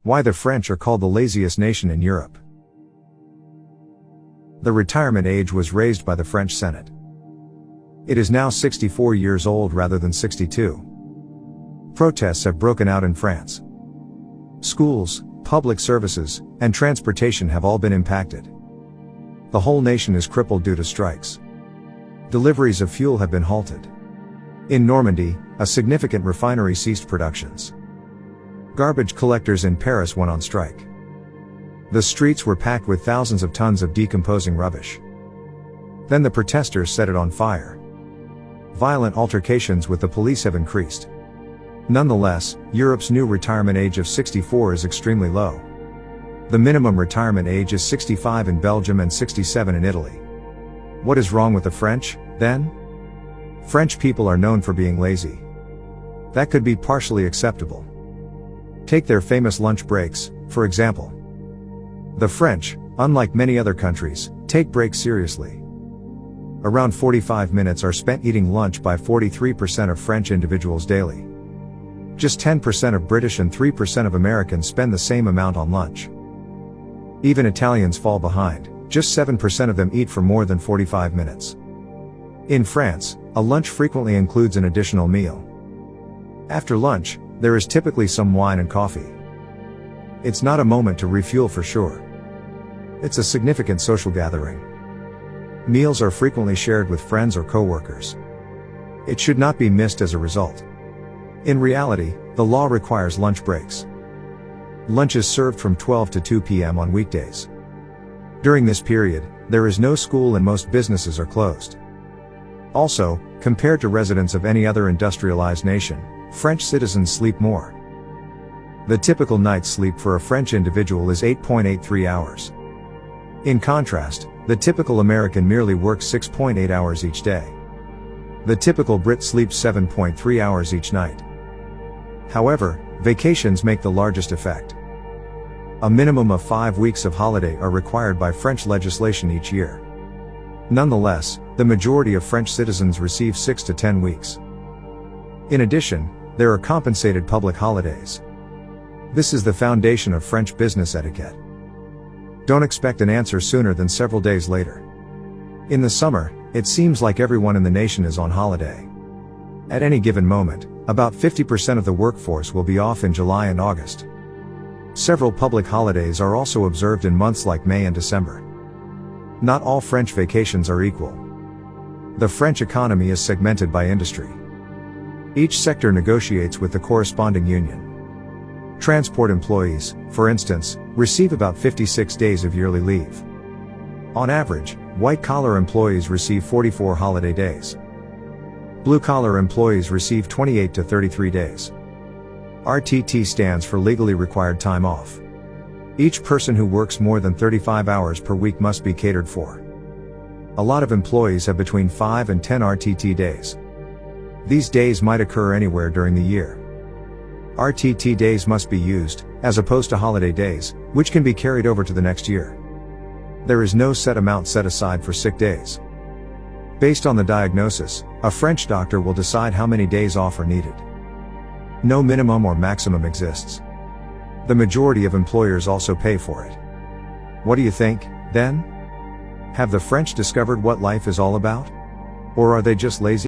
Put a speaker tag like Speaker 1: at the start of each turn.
Speaker 1: Why the French are called the laziest nation in Europe. The retirement age was raised by the French Senate. It is now 64 years old rather than 62. Protests have broken out in France. Schools, public services, and transportation have all been impacted. The whole nation is crippled due to strikes. Deliveries of fuel have been halted. In Normandy, a significant refinery ceased productions. Garbage collectors in Paris went on strike. The streets were packed with thousands of tons of decomposing rubbish. Then the protesters set it on fire. Violent altercations with the police have increased. Nonetheless, Europe's new retirement age of 64 is extremely low. The minimum retirement age is 65 in Belgium and 67 in Italy. What is wrong with the French, then? French people are known for being lazy. That could be partially acceptable. Take their famous lunch breaks, for example. The French, unlike many other countries, take breaks seriously. Around 45 minutes are spent eating lunch by 43% of French individuals daily. Just 10% of British and 3% of Americans spend the same amount on lunch. Even Italians fall behind, just 7% of them eat for more than 45 minutes. In France, a lunch frequently includes an additional meal. After lunch, there is typically some wine and coffee. It's not a moment to refuel for sure. It's a significant social gathering. Meals are frequently shared with friends or co-workers. It should not be missed as a result. In reality, the law requires lunch breaks. Lunch is served from 12 to 2 p.m. on weekdays. During this period, there is no school and most businesses are closed. Also, compared to residents of any other industrialized nation, French citizens sleep more. The typical night's sleep for a French individual is 8.83 hours. In contrast, the typical American merely works 6.8 hours each day. The typical Brit sleeps 7.3 hours each night. However, vacations make the largest effect. A minimum of 5 weeks of holiday are required by French legislation each year. Nonetheless, the majority of French citizens receive 6 to 10 weeks. In addition, there are compensated public holidays. This is the foundation of French business etiquette. Don't expect an answer sooner than several days later. In the summer, it seems like everyone in the nation is on holiday. At any given moment, about 50% of the workforce will be off in July and August. Several public holidays are also observed in months like May and December. Not all French vacations are equal. The French economy is segmented by industry. Each sector negotiates with the corresponding union. Transport employees, for instance, receive about 56 days of yearly leave. On average, white-collar employees receive 44 holiday days. Blue-collar employees receive 28 to 33 days. RTT stands for legally required time off. Each person who works more than 35 hours per week must be catered for. A lot of employees have between 5 and 10 RTT days. These days might occur anywhere during the year. RTT days must be used, as opposed to holiday days, which can be carried over to the next year. There is no set amount set aside for sick days. Based on the diagnosis, a French doctor will decide how many days off are needed. No minimum or maximum exists. The majority of employers also pay for it. What do you think, then? Have the French discovered what life is all about? Or are they just lazy?